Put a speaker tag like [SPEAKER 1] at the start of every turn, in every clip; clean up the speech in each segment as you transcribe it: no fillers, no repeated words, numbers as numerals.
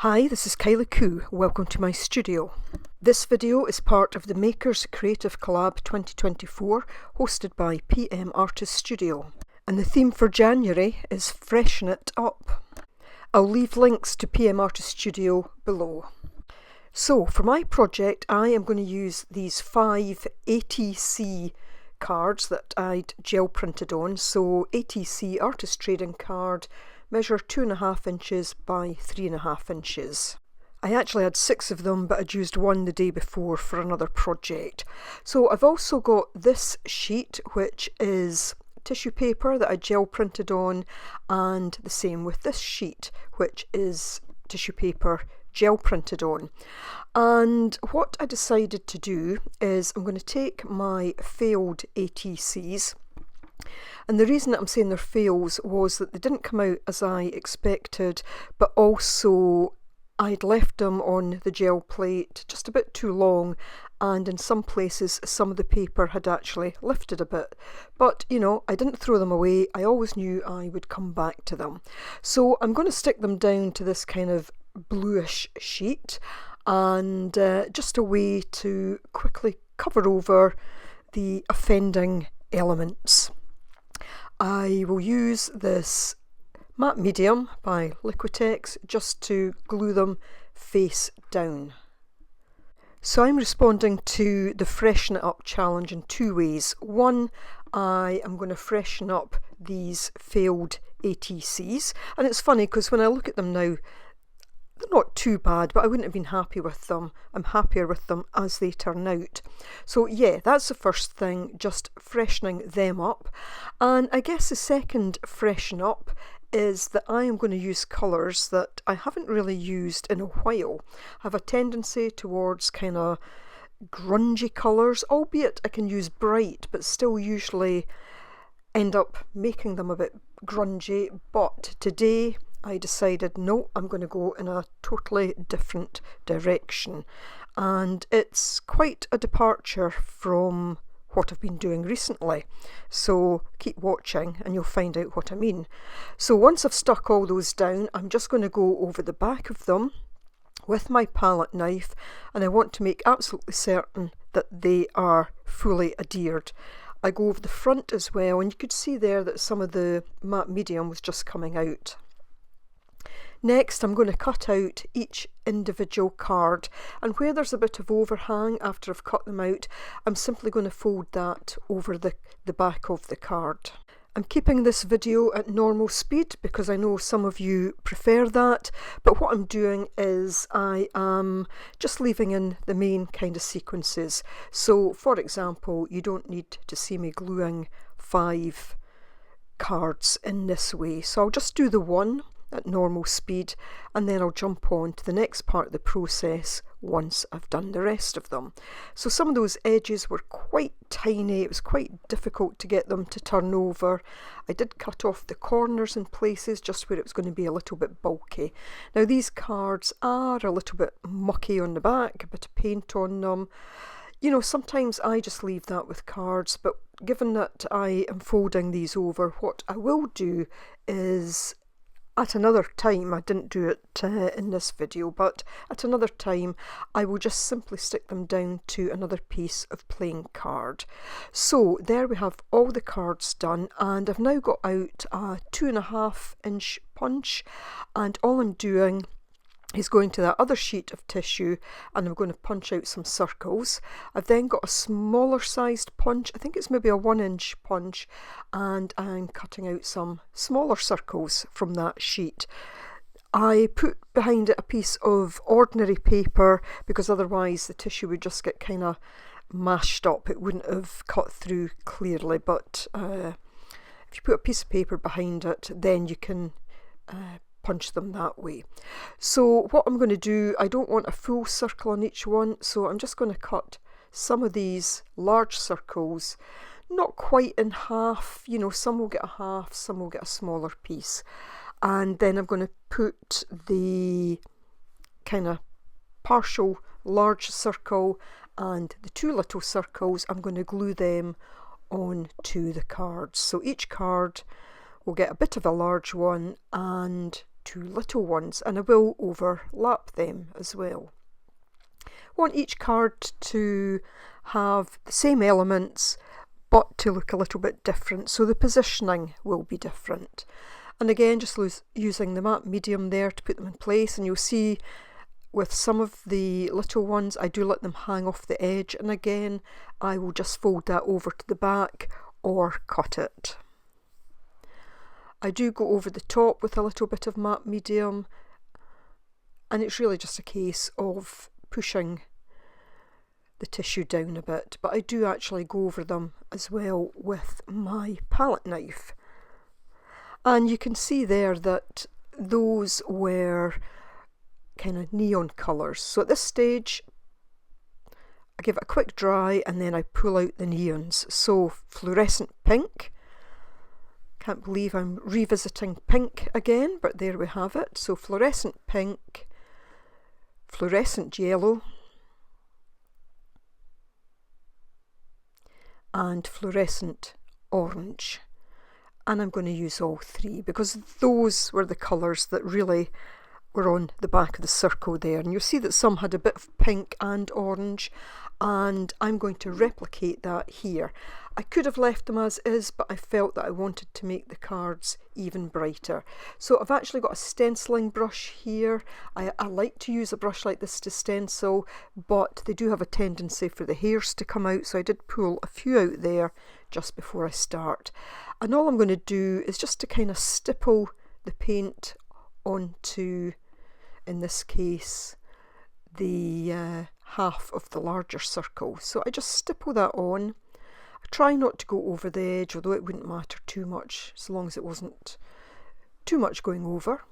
[SPEAKER 1] Hi, this is Kylie. Welcome to my studio. This video is part of the Makers Creative Collab 2024 hosted by P.M Artist Studio. And the theme for January is Freshen It Up. I'll leave links to P.M Artist Studio below. So for my project I am going to use these 5 ATC cards that I'd gel printed on. So ATC Artist Trading Card, measure 2.5 inches by 3.5 inches. I actually had 6 of them, but I'd used one the day before for another project. So I've also got this sheet, which is tissue paper that I gel printed on, and the same with this sheet, which is tissue paper gel printed on. And what I decided to do is I'm going to take my failed ATCs, and the reason that I'm saying they're fails was that they didn't come out as I expected, but also I'd left them on the gel plate just a bit too long, and in some places some of the paper had actually lifted a bit. But you know, I didn't throw them away. I always knew I would come back to them. So I'm going to stick them down to this kind of bluish sheet, and just a way to quickly cover over the offending elements. I will use this matte medium by Liquitex just to glue them face down. So I'm responding to the Freshen It Up challenge in 2 ways. One, I am going to freshen up these failed ATCs, and it's funny because when I look at them now, they're not too bad, but I wouldn't have been happy with them. I'm happier with them as they turn out. So yeah, that's the first thing, just freshening them up. And I guess the second freshen up is that I am going to use colours that I haven't really used in a while. I have a tendency towards kind of grungy colours, albeit I can use bright, but still usually end up making them a bit grungy. But today I decided, no, I'm going to go in a totally different direction. And it's quite a departure from what I've been doing recently. So keep watching and you'll find out what I mean. So once I've stuck all those down, I'm just going to go over the back of them with my palette knife, and I want to make absolutely certain that they are fully adhered. I go over the front as well, and you could see there that some of the matte medium was just coming out. Next, I'm going to cut out each individual card, and where there's a bit of overhang after I've cut them out, I'm simply going to fold that over the back of the card. I'm keeping this video at normal speed because I know some of you prefer that, but what I'm doing is I am just leaving in the main kind of sequences. So for example, you don't need to see me gluing 5 cards in this way, so I'll just do the one at normal speed, and then I'll jump on to the next part of the process once I've done the rest of them. So some of those edges were quite tiny, it was quite difficult to get them to turn over. I did cut off the corners in places just where it was going to be a little bit bulky. Now these cards are a little bit mucky on the back, a bit of paint on them. You know, sometimes I just leave that with cards, but given that I am folding these over, what I will do is at another time, I didn't do it in this video, but at another time I will just simply stick them down to another piece of plain card. So there we have all the cards done, and I've now got out a 2.5 inch punch, and all I'm doing is going to that other sheet of tissue and I'm going to punch out some circles. I've then got a smaller sized punch, I think it's maybe a 1 inch punch, and I'm cutting out some smaller circles from that sheet. I put behind it a piece of ordinary paper because otherwise the tissue would just get kind of mashed up, it wouldn't have cut through clearly, but if you put a piece of paper behind it, then you can punch them that way. So what I'm going to do, I don't want a full circle on each one, so I'm just going to cut some of these large circles, not quite in half, you know, some will get a half, some will get a smaller piece, and then I'm going to put the kind of partial large circle and the 2 little circles, I'm going to glue them onto the cards. So each card will get a bit of a large one and two little ones, and I will overlap them as well. I want each card to have the same elements but to look a little bit different, so the positioning will be different. And again, just using the matte medium there to put them in place, and you'll see with some of the little ones I do let them hang off the edge, and again I will just fold that over to the back or cut it. I do go over the top with a little bit of matte medium, and it's really just a case of pushing the tissue down a bit, but I do actually go over them as well with my palette knife. And you can see there that those were kind of neon colours. So at this stage I give it a quick dry and then I pull out the neons. So fluorescent pink, can't believe I'm revisiting pink again, but there we have it. So fluorescent pink, fluorescent yellow, and fluorescent orange. And I'm going to use all three because those were the colours that really were on the back of the circle there. And you'll see that some had a bit of pink and orange, and I'm going to replicate that here. I could have left them as is, but I felt that I wanted to make the cards even brighter. So I've actually got a stenciling brush here. I like to use a brush like this to stencil, but they do have a tendency for the hairs to come out, so I did pull a few out there just before I start. And all I'm going to do is just to kind of stipple the paint onto, in this case, the half of the larger circle. So I just stipple that on. I try not to go over the edge, although it wouldn't matter too much as long as it wasn't too much going over.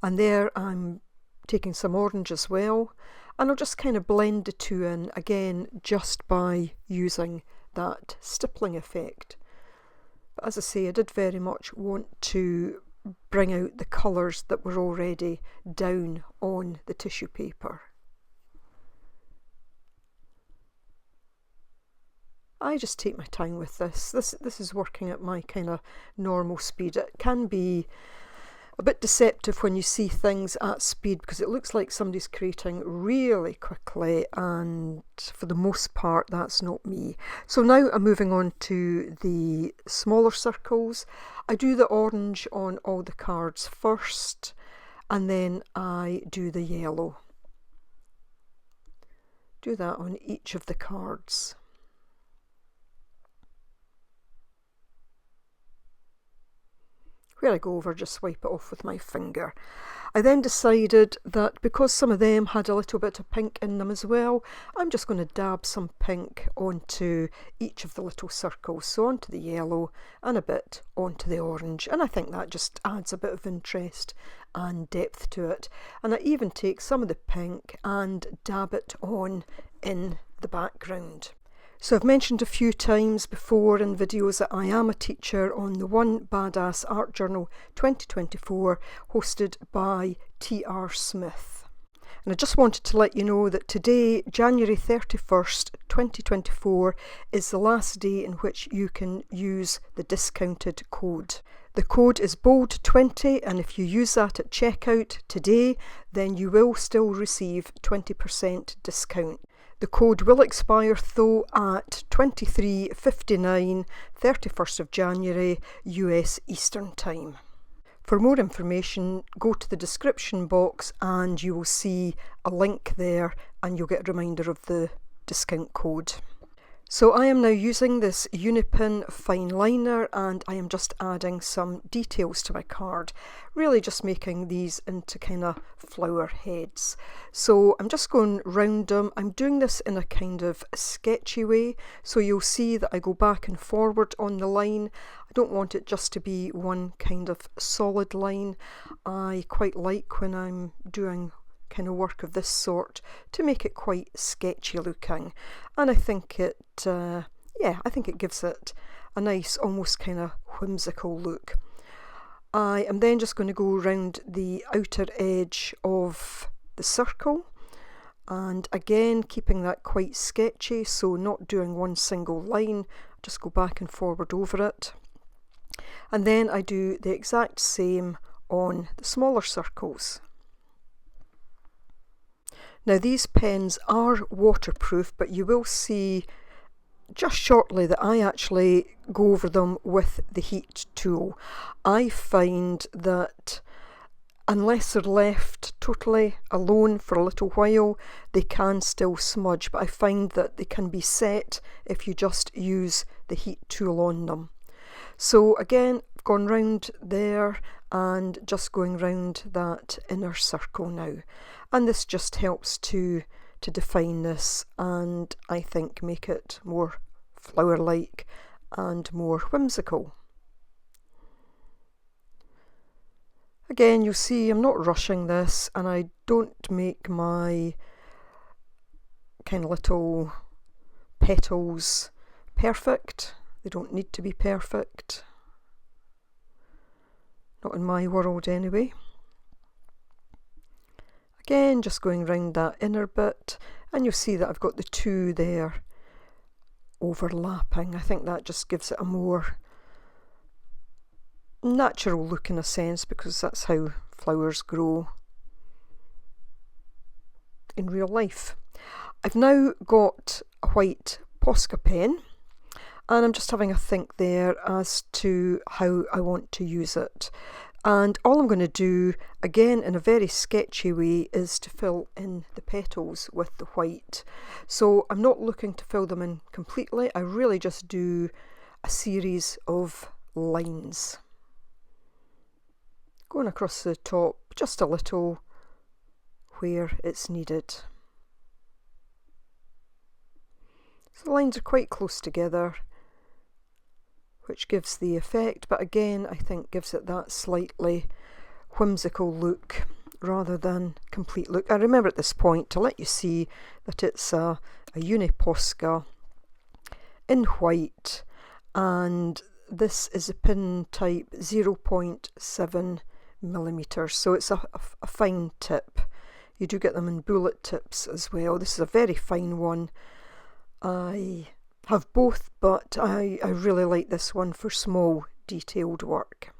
[SPEAKER 1] And there I'm taking some orange as well, and I'll just kind of blend the two in again just by using that stippling effect. But as I say, I did very much want to bring out the colours that were already down on the tissue paper. I just take my time with this. This is working at my kind of normal speed. It can be a bit deceptive when you see things at speed because it looks like somebody's creating really quickly, and for the most part that's not me. So now I'm moving on to the smaller circles. I do the orange on all the cards first, and then I do the yellow. Do that on each of the cards. Where I go over, just swipe it off with my finger. I then decided that because some of them had a little bit of pink in them as well, I'm just going to dab some pink onto each of the little circles. So onto the yellow and a bit onto the orange. And I think that just adds a bit of interest and depth to it. And I even take some of the pink and dab it on in the background. So I've mentioned a few times before in videos that I am a teacher on the One Badass Art Journal 2024 hosted by Tiare Smith. And I just wanted to let you know that today, January 31st, 2024, is the last day in which you can use the discounted code. The code is BOLD20, and if you use that at checkout today, then you will still receive 20% discount. The code will expire though at 23:59, 31st of January, US Eastern Time. For more information, go to the description box and you will see a link there and you'll get a reminder of the discount code. So I am now using this Unipin fine liner and I am just adding some details to my card, really just making these into kind of flower heads. So I'm just going round them. I'm doing this in a kind of sketchy way, so you'll see that I go back and forward on the line. I don't want it just to be one kind of solid line. I quite like when I'm doing kind of work of this sort to make it quite sketchy looking, and I think it gives it a nice almost kind of whimsical look. I am then just going to go around the outer edge of the circle, and again keeping that quite sketchy, so not doing one single line, just go back and forward over it. And then I do the exact same on the smaller circles. Now these pens are waterproof, but you will see just shortly that I actually go over them with the heat tool. I find that unless they're left totally alone for a little while, they can still smudge, but I find that they can be set if you just use the heat tool on them. So again, I've gone round there and just going round that inner circle now. And this just helps to define this and I think make it more flower-like and more whimsical. Again, you'll see I'm not rushing this, and I don't make my kind of little petals perfect. They don't need to be perfect. Not in my world anyway. Again, just going round that inner bit, and you'll see that I've got the two there overlapping. I think that just gives it a more natural look in a sense, because that's how flowers grow in real life. I've now got a white Posca pen, and I'm just having a think there as to how I want to use it. And all I'm going to do, again in a very sketchy way, is to fill in the petals with the white. So I'm not looking to fill them in completely, I really just do a series of lines. Going across the top just a little where it's needed. So the lines are quite close together, which gives the effect, but again I think gives it that slightly whimsical look rather than complete look. I remember at this point to let you see that it's a Uni Posca in white, and this is a pin type 0.7 millimeters, so it's a fine tip. You do get them in bullet tips as well. This is a very fine one. I have both, but I really like this one for small detailed work.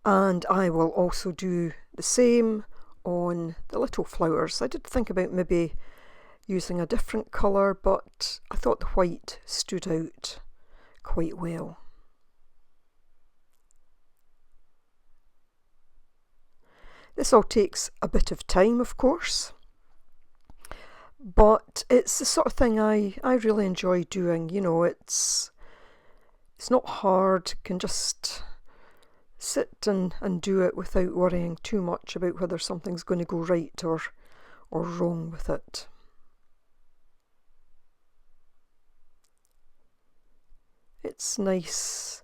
[SPEAKER 1] And I will also do the same on the little flowers. I did think about maybe using a different colour, but I thought the white stood out quite well. This all takes a bit of time, of course, but it's the sort of thing I really enjoy doing. You know, it's not hard, you can just sit and do it without worrying too much about whether something's going to go right or wrong with it. It's nice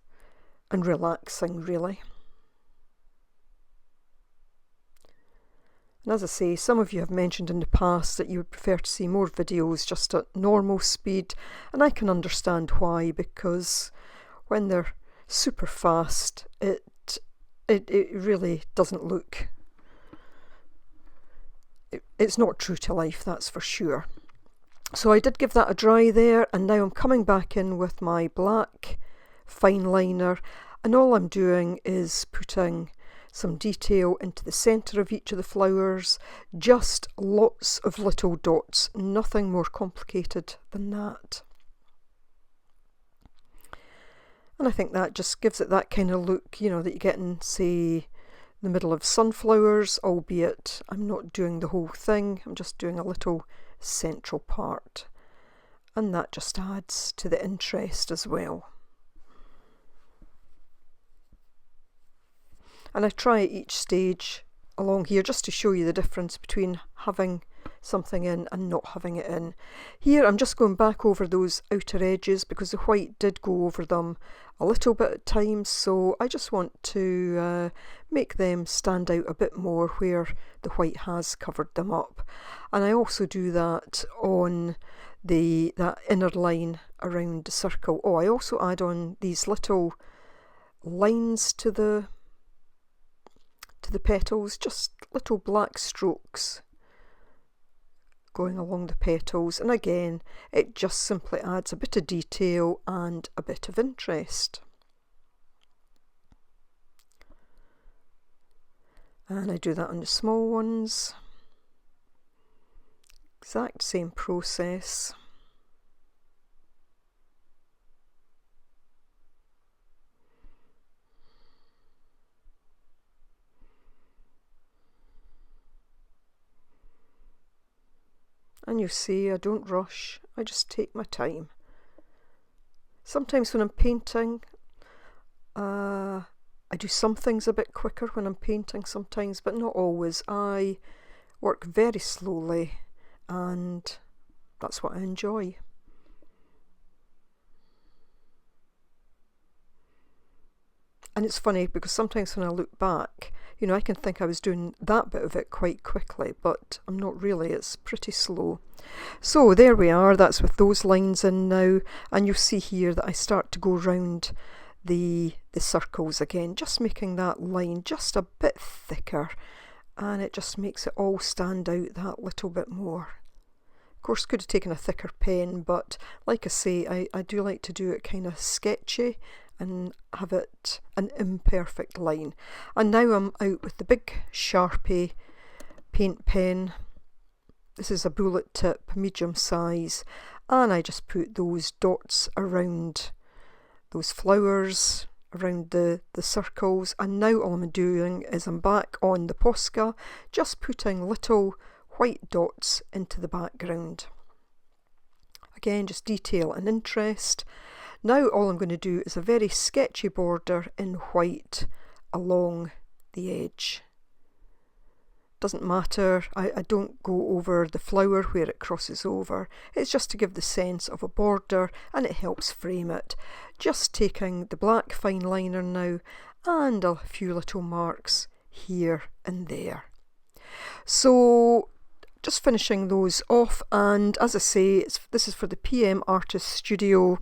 [SPEAKER 1] and relaxing, really. And as I say, some of you have mentioned in the past that you would prefer to see more videos just at normal speed, and I can understand why, because when they're super fast, it really doesn't look, it's not true to life, that's for sure. So I did give that a dry there, and now I'm coming back in with my black fine liner, and all I'm doing is putting some detail into the centre of each of the flowers, just lots of little dots, nothing more complicated than that. And I think that just gives it that kind of look, you know, that you get in, say, the middle of sunflowers, albeit I'm not doing the whole thing, I'm just doing a little central part. And that just adds to the interest as well. And I try at each stage along here just to show you the difference between having something in and not having it in. Here I'm just going back over those outer edges because the white did go over them a little bit at times, so I just want to make them stand out a bit more where the white has covered them up. And I also do that on that inner line around the circle. Oh, I also add on these little lines to the petals, just little black strokes going along the petals, and again it just simply adds a bit of detail and a bit of interest. And I do that on the small ones. Exact same process. And you see, I don't rush, I just take my time. Sometimes when I'm painting, I do some things a bit quicker when I'm painting sometimes, but not always. I work very slowly, and that's what I enjoy. And it's funny because sometimes when I look back, you know, I can think I was doing that bit of it quite quickly, but I'm not really, it's pretty slow. So there we are, that's with those lines in now, and you'll see here that I start to go round the circles again, just making that line just a bit thicker, and it just makes it all stand out that little bit more. Of course, could have taken a thicker pen, but like I say, I do like to do it kind of sketchy and have it an imperfect line. And now I'm out with the big Sharpie paint pen. This is a bullet tip, medium size, and I just put those dots around those flowers, around the circles. And now all I'm doing is I'm back on the Posca, just putting little white dots into the background. Again, just detail and interest. Now all I'm going to do is a very sketchy border in white along the edge. Doesn't matter, I don't go over the flower where it crosses over. It's just to give the sense of a border, and it helps frame it. Just taking the black fine liner now and a few little marks here and there. So just finishing those off, and as I say, this is for the PM Artist Studio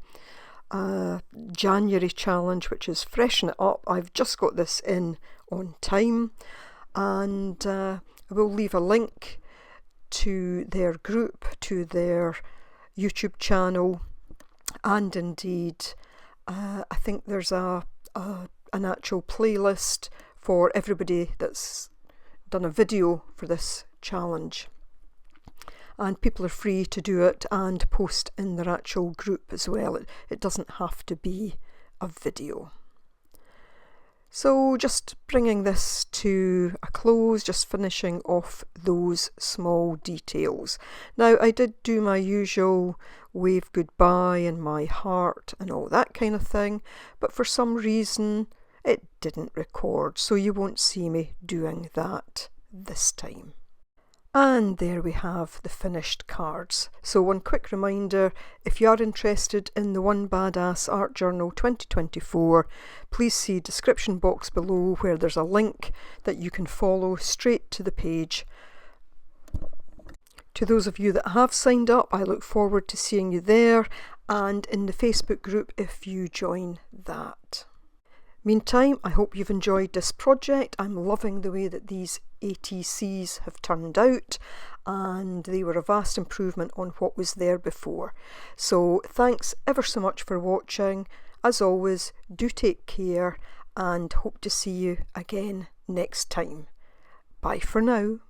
[SPEAKER 1] January challenge, which is Freshen It Up. I've just got this in on time, and I will leave a link to their group, to their YouTube channel, and indeed I think there's an actual playlist for everybody that's done a video for this challenge. And people are free to do it and post in their actual group as well. It doesn't have to be a video. So just bringing this to a close, just finishing off those small details. Now I did do my usual wave goodbye and my heart and all that kind of thing, but for some reason it didn't record, so you won't see me doing that this time. And there we have the finished cards. So one quick reminder, if you are interested in the One Badass Art Journal 2024, please see description box below where there's a link that you can follow straight to the page. To those of you that have signed up, I look forward to seeing you there and in the Facebook group if you join that. Meantime, I hope you've enjoyed this project. I'm loving the way that these ATCs have turned out, and they were a vast improvement on what was there before. So thanks ever so much for watching. As always, do take care and hope to see you again next time. Bye for now.